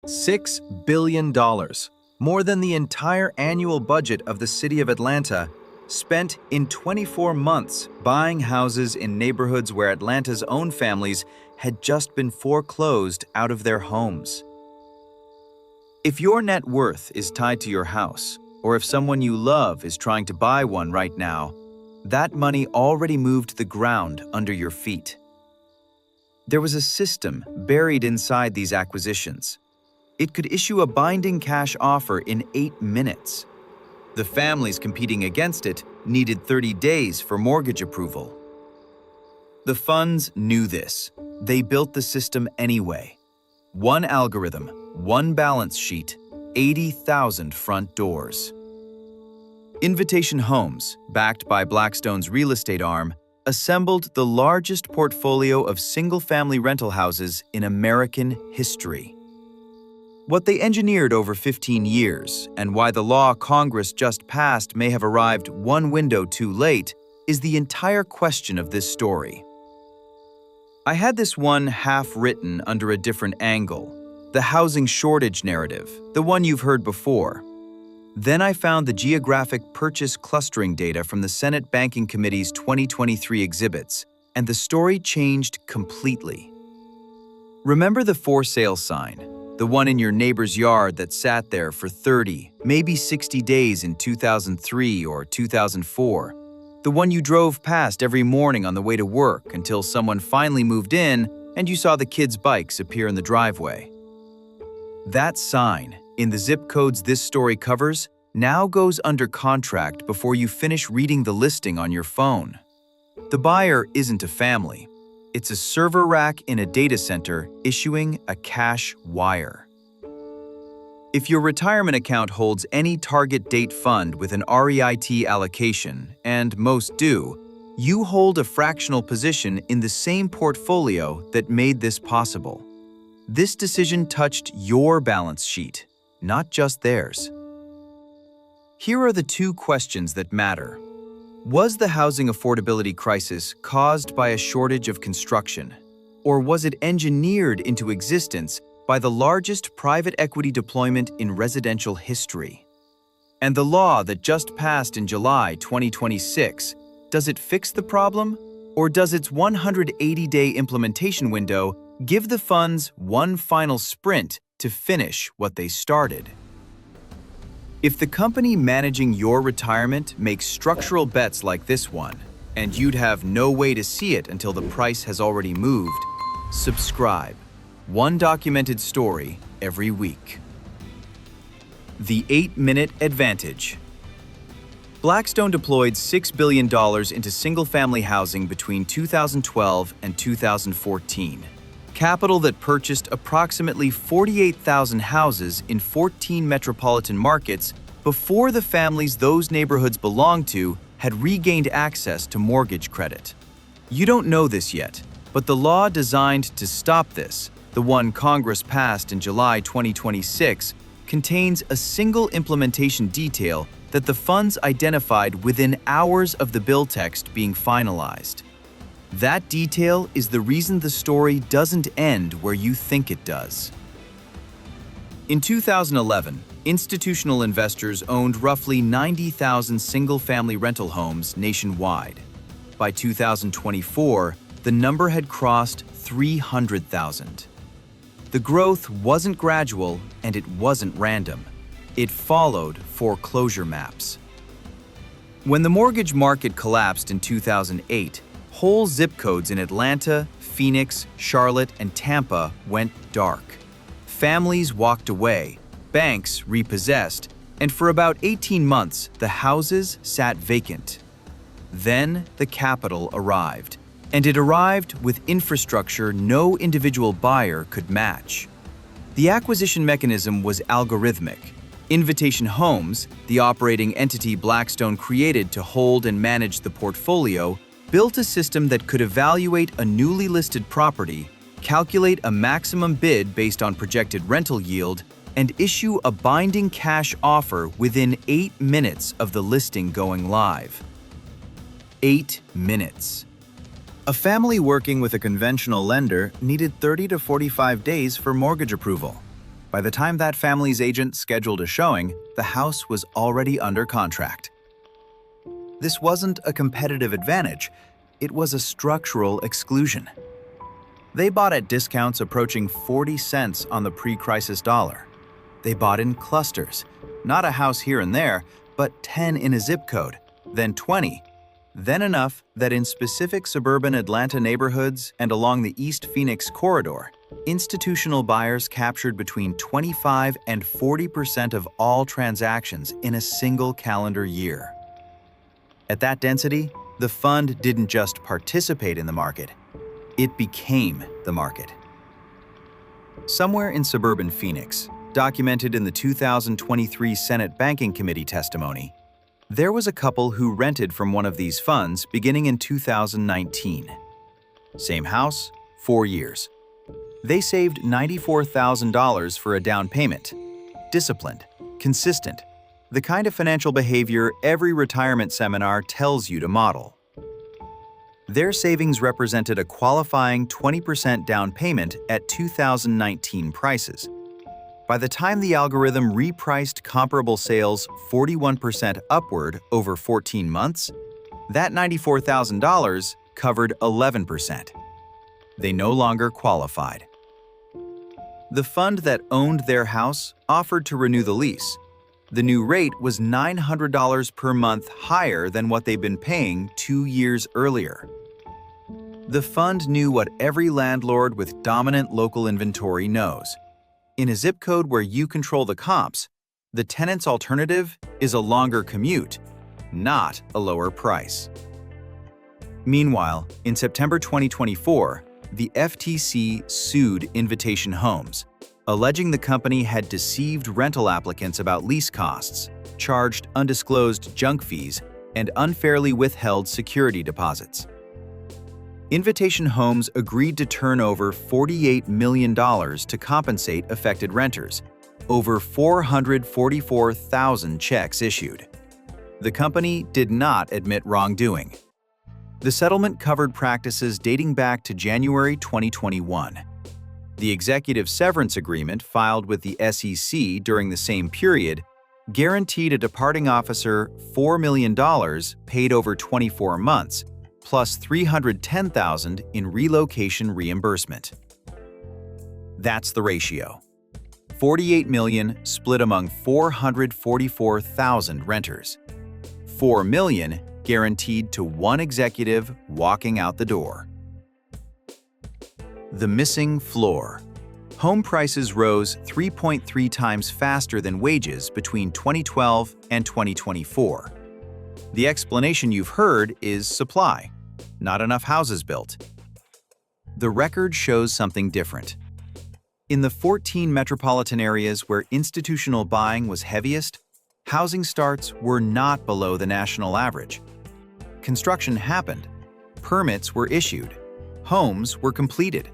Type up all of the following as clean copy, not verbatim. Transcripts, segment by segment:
$6 billion, more than the entire annual budget of the city of Atlanta, spent in 24 months buying houses in neighborhoods where Atlanta's own families had just been foreclosed out of their homes. If your net worth is tied to your house, or if someone you love is trying to buy one right now, that money already moved the ground under your feet. There was a system buried inside these acquisitions. It could issue a binding cash offer in 8 minutes. The families competing against it needed 30 days for mortgage approval. The funds knew this. They built the system anyway. One algorithm, one balance sheet, 80,000 front doors. Invitation Homes, backed by Blackstone's real estate arm, assembled the largest portfolio of single-family rental houses in American history. What they engineered over 15 years, and why the law Congress just passed may have arrived one window too late, is the entire question of this story. I had this one half written under a different angle, the housing shortage narrative, the one you've heard before. Then I found the geographic purchase clustering data from the Senate Banking Committee's 2023 exhibits, and the story changed completely. Remember the for sale sign? The one in your neighbor's yard that sat there for 30, maybe 60 days in 2003 or 2004. The one you drove past every morning on the way to work until someone finally moved in and you saw the kids' bikes appear in the driveway. That sign, in the zip codes this story covers, now goes under contract before you finish reading the listing on your phone. The buyer isn't a family. It's a server rack in a data center issuing a cash wire. If your retirement account holds any target date fund with an REIT allocation, and most do, you hold a fractional position in the same portfolio that made this possible. This decision touched your balance sheet, not just theirs. Here are the two questions that matter. Was the housing affordability crisis caused by a shortage of construction, or was it engineered into existence by the largest private equity deployment in residential history? And the law that just passed in July 2026, does it fix the problem, or does its 180-day implementation window give the funds one final sprint to finish what they started? If the company managing your retirement makes structural bets like this one, and you'd have no way to see it until the price has already moved, subscribe. One documented story every week. The 8-minute advantage. Blackstone deployed $6 billion into single-family housing between 2012 and 2014. Capital that purchased approximately 48,000 houses in 14 metropolitan markets before the families those neighborhoods belonged to had regained access to mortgage credit. You don't know this yet, but the law designed to stop this, the one Congress passed in July 2026, contains a single implementation detail that the funds identified within hours of the bill text being finalized. That detail is the reason the story doesn't end where you think it does. In 2011, institutional investors owned roughly 90,000 single-family rental homes nationwide. By 2024, the number had crossed 300,000. The growth wasn't gradual and it wasn't random. It followed foreclosure maps. When the mortgage market collapsed in 2008, whole zip codes in Atlanta, Phoenix, Charlotte, and Tampa went dark. Families walked away, banks repossessed, and for about 18 months, the houses sat vacant. Then the capital arrived, and it arrived with infrastructure no individual buyer could match. The acquisition mechanism was algorithmic. Invitation Homes, the operating entity Blackstone created to hold and manage the portfolio, built a system that could evaluate a newly listed property, calculate a maximum bid based on projected rental yield, and issue a binding cash offer within 8 minutes of the listing going live. 8 minutes. A family working with a conventional lender needed 30 to 45 days for mortgage approval. By the time that family's agent scheduled a showing, the house was already under contract. This wasn't a competitive advantage, it was a structural exclusion. They bought at discounts approaching 40 cents on the pre-crisis dollar. They bought in clusters, not a house here and there, but 10 in a zip code, then 20, then enough that in specific suburban Atlanta neighborhoods and along the East Phoenix corridor, institutional buyers captured between 25 and 40% of all transactions in a single calendar year. At that density, the fund didn't just participate in the market, it became the market. Somewhere in suburban Phoenix, documented in the 2023 Senate Banking Committee testimony, there was a couple who rented from one of these funds beginning in 2019. Same house, 4 years. They saved $94,000 for a down payment. Disciplined, consistent, the kind of financial behavior every retirement seminar tells you to model. Their savings represented a qualifying 20% down payment at 2019 prices. By the time the algorithm repriced comparable sales 41% upward over 14 months, that $94,000 covered 11%. They no longer qualified. The fund that owned their house offered to renew the lease. The new rate was $900 per month higher than what they'd been paying 2 years earlier. The fund knew what every landlord with dominant local inventory knows. In a zip code where you control the comps, the tenant's alternative is a longer commute, not a lower price. Meanwhile, in September 2024, the FTC sued Invitation Homes, alleging the company had deceived rental applicants about lease costs, charged undisclosed junk fees, and unfairly withheld security deposits. Invitation Homes agreed to turn over $48 million to compensate affected renters, over 444,000 checks issued. The company did not admit wrongdoing. The settlement covered practices dating back to January 2021. The executive severance agreement filed with the SEC during the same period guaranteed a departing officer $4 million paid over 24 months, plus $310,000 in relocation reimbursement. That's the ratio. $48 million split among 444,000 renters. $4 million guaranteed to one executive walking out the door. The missing floor. Home prices rose 3.3 times faster than wages between 2012 and 2024. The explanation you've heard is supply. Not enough houses built. The record shows something different. In the 14 metropolitan areas where institutional buying was heaviest, housing starts were not below the national average. Construction happened, permits were issued, homes were completed.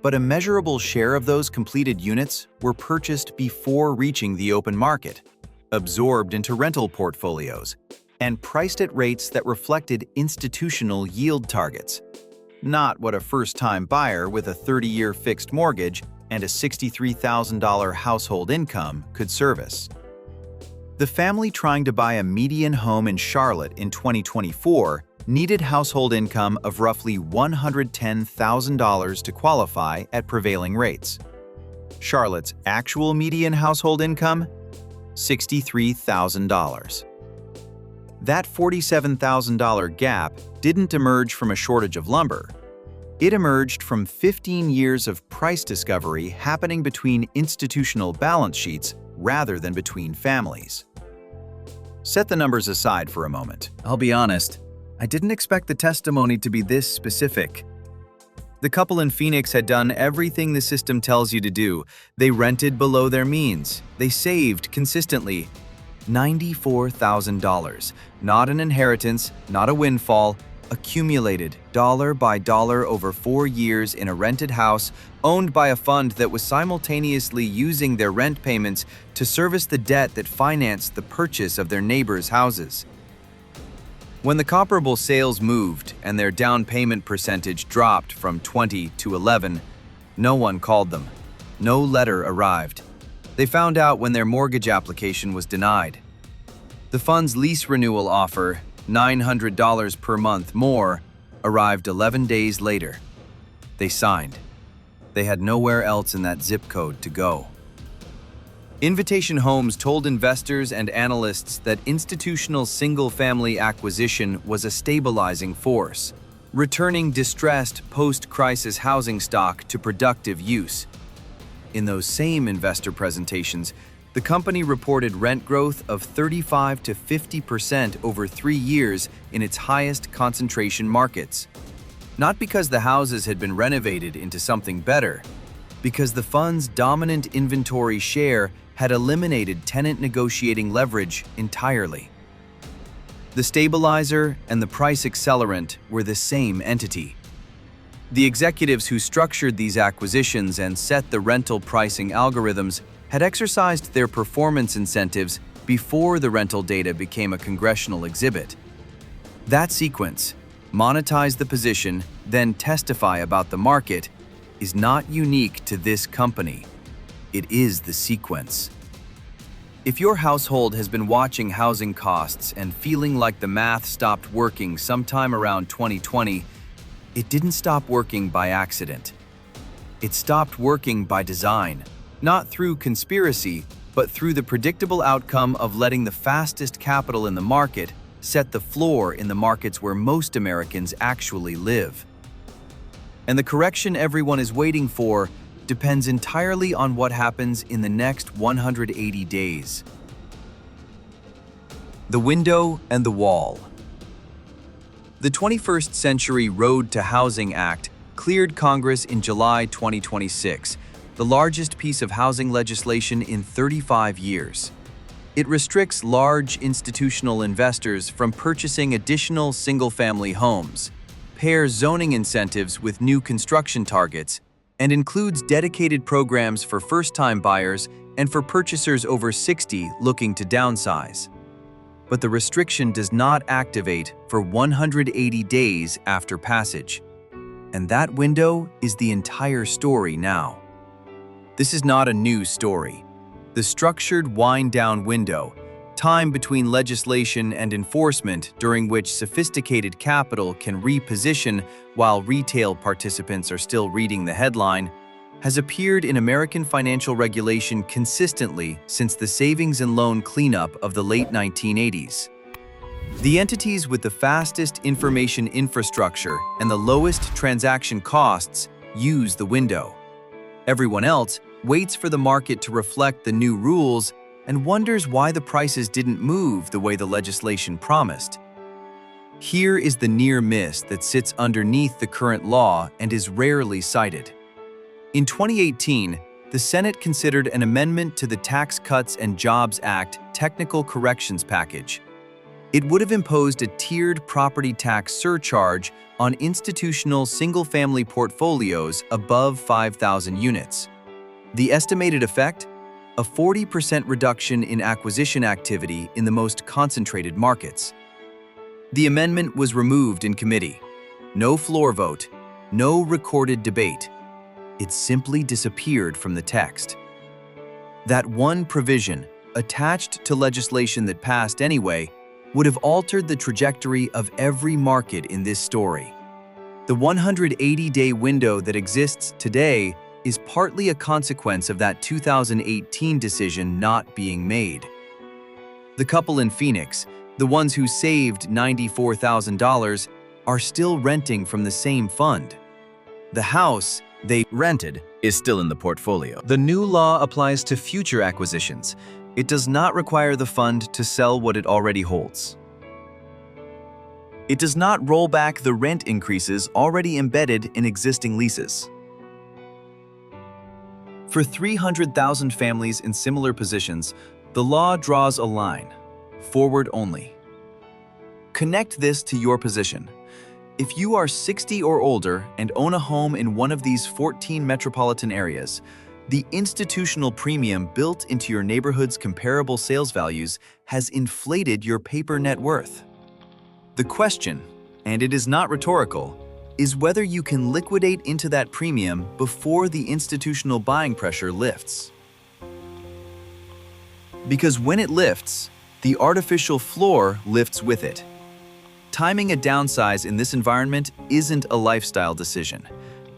But a measurable share of those completed units were purchased before reaching the open market, absorbed into rental portfolios, and priced at rates that reflected institutional yield targets, not what a first-time buyer with a 30-year fixed mortgage and a $63,000 household income could service. The family trying to buy a median home in Charlotte in 2024 needed household income of roughly $110,000 to qualify at prevailing rates. Charlotte's actual median household income? $63,000. That $47,000 gap didn't emerge from a shortage of lumber. It emerged from 15 years of price discovery happening between institutional balance sheets rather than between families. Set the numbers aside for a moment. I'll be honest, I didn't expect the testimony to be this specific. The couple in Phoenix had done everything the system tells you to do. They rented below their means. They saved consistently. $94,000. Not an inheritance, not a windfall, accumulated dollar by dollar over 4 years in a rented house owned by a fund that was simultaneously using their rent payments to service the debt that financed the purchase of their neighbors' houses. When the comparable sales moved and their down payment percentage dropped from 20 to 11, no one called them. No letter arrived. They found out when their mortgage application was denied. The fund's lease renewal offer, $900 per month more, arrived 11 days later. They signed. They had nowhere else in that zip code to go. Invitation Homes told investors and analysts that institutional single-family acquisition was a stabilizing force, returning distressed post-crisis housing stock to productive use. In those same investor presentations, the company reported rent growth of 35 to 50% over 3 years in its highest concentration markets. Not because the houses had been renovated into something better, because the fund's dominant inventory share had eliminated tenant negotiating leverage entirely. The stabilizer and the price accelerant were the same entity. The executives who structured these acquisitions and set the rental pricing algorithms had exercised their performance incentives before the rental data became a congressional exhibit. That sequence, monetize the position, then testify about the market, is not unique to this company. It is the sequence. If your household has been watching housing costs and feeling like the math stopped working sometime around 2020, it didn't stop working by accident. It stopped working by design, not through conspiracy, but through the predictable outcome of letting the fastest capital in the market set the floor in the markets where most Americans actually live. And the correction everyone is waiting for depends entirely on what happens in the next 180 days. The window and the wall. The 21st Century Road to Housing Act cleared Congress in July 2026, the largest piece of housing legislation in 35 years. It restricts large institutional investors from purchasing additional single-family homes, pairs zoning incentives with new construction targets, and includes dedicated programs for first-time buyers and for purchasers over 60 looking to downsize. But the restriction does not activate for 180 days after passage. And that window is the entire story now. This is not a new story. The structured wind-down window, time between legislation and enforcement during which sophisticated capital can reposition while retail participants are still reading the headline, has appeared in American financial regulation consistently since the savings and loan cleanup of the late 1980s. The entities with the fastest information infrastructure and the lowest transaction costs use the window. Everyone else waits for the market to reflect the new rules and wonders why the prices didn't move the way the legislation promised. Here is the near miss that sits underneath the current law and is rarely cited. In 2018, the Senate considered an amendment to the Tax Cuts and Jobs Act Technical Corrections Package. It would have imposed a tiered property tax surcharge on institutional single-family portfolios above 5,000 units. The estimated effect? A 40% reduction in acquisition activity in the most concentrated markets. The amendment was removed in committee. No floor vote, no recorded debate. It simply disappeared from the text. That one provision, attached to legislation that passed anyway, would have altered the trajectory of every market in this story. The 180-day window that exists today is partly a consequence of that 2018 decision not being made. The couple in Phoenix, the ones who saved $94,000, are still renting from the same fund. The house they rented is still in the portfolio. The new law applies to future acquisitions. It does not require the fund to sell what it already holds. It does not roll back the rent increases already embedded in existing leases. For 300,000 families in similar positions, the law draws a line, forward only. Connect this to your position. If you are 60 or older and own a home in one of these 14 metropolitan areas, the institutional premium built into your neighborhood's comparable sales values has inflated your paper net worth. The question, and it is not rhetorical, is whether you can liquidate into that premium before the institutional buying pressure lifts. Because when it lifts, the artificial floor lifts with it. Timing a downsize in this environment isn't a lifestyle decision.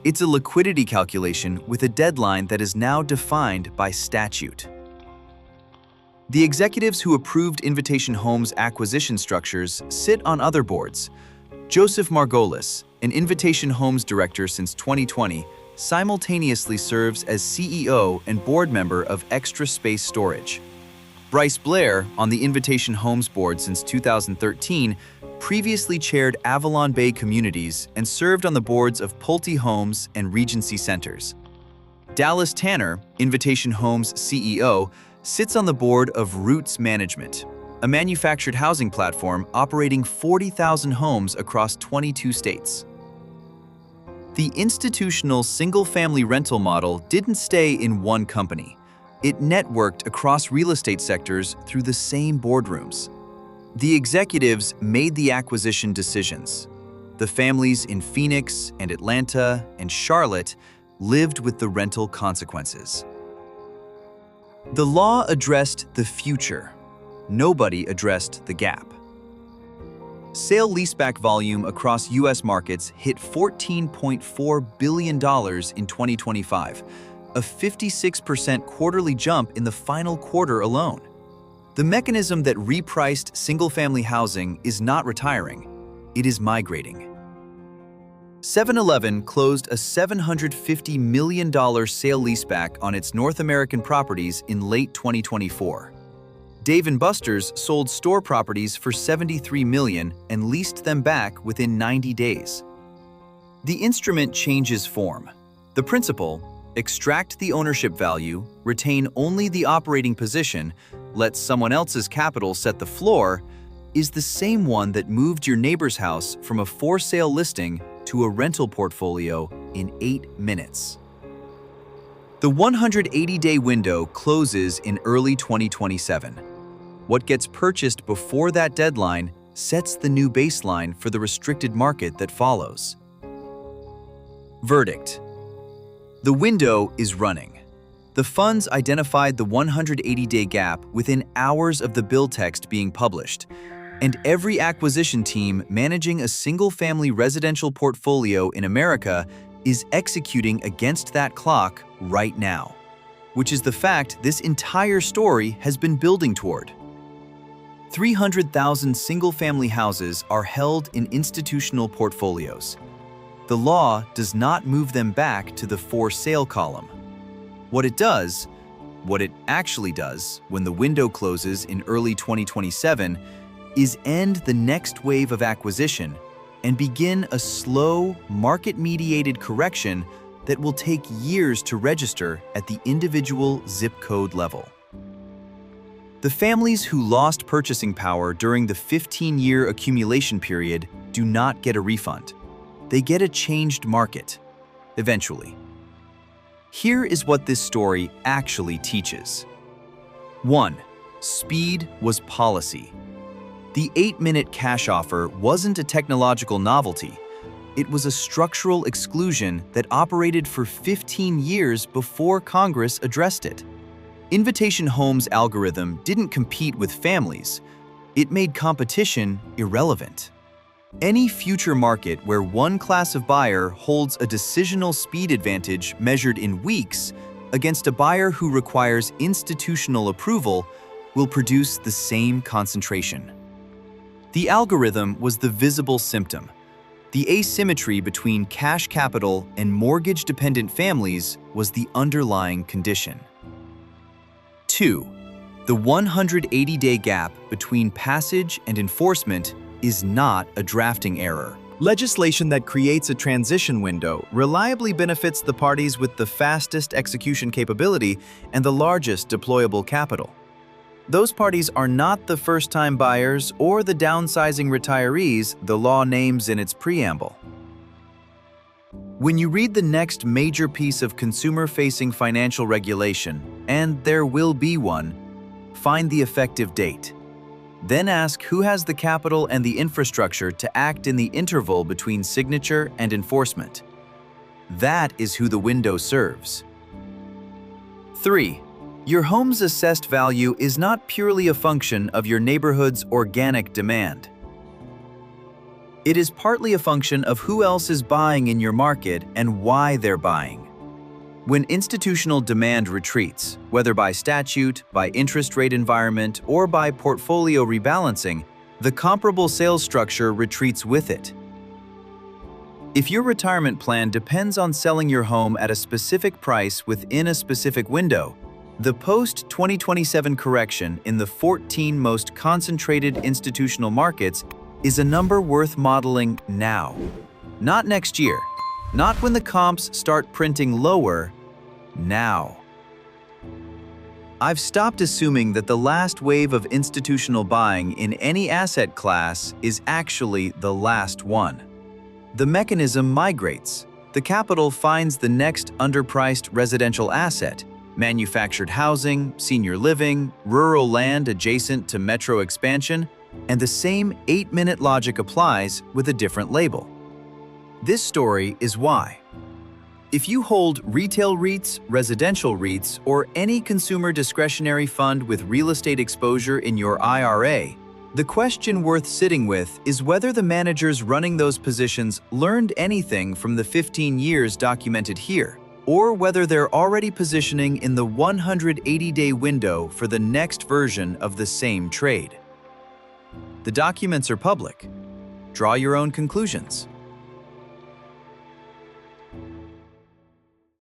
It's a liquidity calculation with a deadline that is now defined by statute. The executives who approved Invitation Homes' acquisition structures sit on other boards. Joseph Margolis, an Invitation Homes director since 2020, simultaneously serves as CEO and board member of Extra Space Storage. Bryce Blair, on the Invitation Homes board since 2013, previously chaired Avalon Bay Communities and served on the boards of Pulte Homes and Regency Centers. Dallas Tanner, Invitation Homes CEO, sits on the board of Roots Management, a manufactured housing platform operating 40,000 homes across 22 states. The institutional single-family rental model didn't stay in one company. It networked across real estate sectors through the same boardrooms. The executives made the acquisition decisions. The families in Phoenix and Atlanta and Charlotte lived with the rental consequences. The law addressed the future. Nobody addressed the gap. Sale-leaseback volume across U.S. markets hit $14.4 billion in 2025, a 56% quarterly jump in the final quarter alone. The mechanism that repriced single-family housing is not retiring, it is migrating. 7-Eleven closed a $750 million sale-leaseback on its North American properties in late 2024. Dave & Buster's sold store properties for $73 million and leased them back within 90 days. The instrument changes form. The principle, extract the ownership value, retain only the operating position, let someone else's capital set the floor, is the same one that moved your neighbor's house from a for-sale listing to a rental portfolio in 8 minutes. The 180-day window closes in early 2027. What gets purchased before that deadline sets the new baseline for the restricted market that follows. Verdict: the window is running. The funds identified the 180-day gap within hours of the bill text being published, and every acquisition team managing a single-family residential portfolio in America is executing against that clock right now, which is the fact this entire story has been building toward. 300,000 single-family houses are held in institutional portfolios. The law does not move them back to the for-sale column. What it actually does when the window closes in early 2027 is end the next wave of acquisition and begin a slow, market-mediated correction that will take years to register at the individual zip code level. The families who lost purchasing power during the 15-year accumulation period do not get a refund. They get a changed market, eventually. Here is what this story actually teaches. 1. Speed was policy. The 8-minute cash offer wasn't a technological novelty. It was a structural exclusion that operated for 15 years before Congress addressed it. Invitation Homes' algorithm didn't compete with families. It made competition irrelevant. Any future market where one class of buyer holds a decisional speed advantage measured in weeks against a buyer who requires institutional approval will produce the same concentration. The algorithm was the visible symptom. The asymmetry between cash capital and mortgage-dependent families was the underlying condition. 2. The 180-day gap between passage and enforcement is not a drafting error. Legislation that creates a transition window reliably benefits the parties with the fastest execution capability and the largest deployable capital. Those parties are not the first-time buyers or the downsizing retirees the law names in its preamble. When you read the next major piece of consumer-facing financial regulation, and there will be one, find the effective date. Then ask who has the capital and the infrastructure to act in the interval between signature and enforcement. That is who the window serves. 3. Your home's assessed value is not purely a function of your neighborhood's organic demand. It is partly a function of who else is buying in your market and why they're buying. When institutional demand retreats, whether by statute, by interest rate environment, or by portfolio rebalancing, the comparable sales structure retreats with it. If your retirement plan depends on selling your home at a specific price within a specific window, the post-2027 correction in the 14 most concentrated institutional markets is a number worth modeling now. Not next year, not when the comps start printing lower, now. I've stopped assuming that the last wave of institutional buying in any asset class is actually the last one. The mechanism migrates. The capital finds the next underpriced residential asset, manufactured housing, senior living, rural land adjacent to metro expansion, and the same 8-minute logic applies with a different label. This story is why. If you hold retail REITs, residential REITs, or any consumer discretionary fund with real estate exposure in your IRA, the question worth sitting with is whether the managers running those positions learned anything from the 15 years documented here, or whether they're already positioning in the 180-day window for the next version of the same trade. The documents are public. Draw your own conclusions.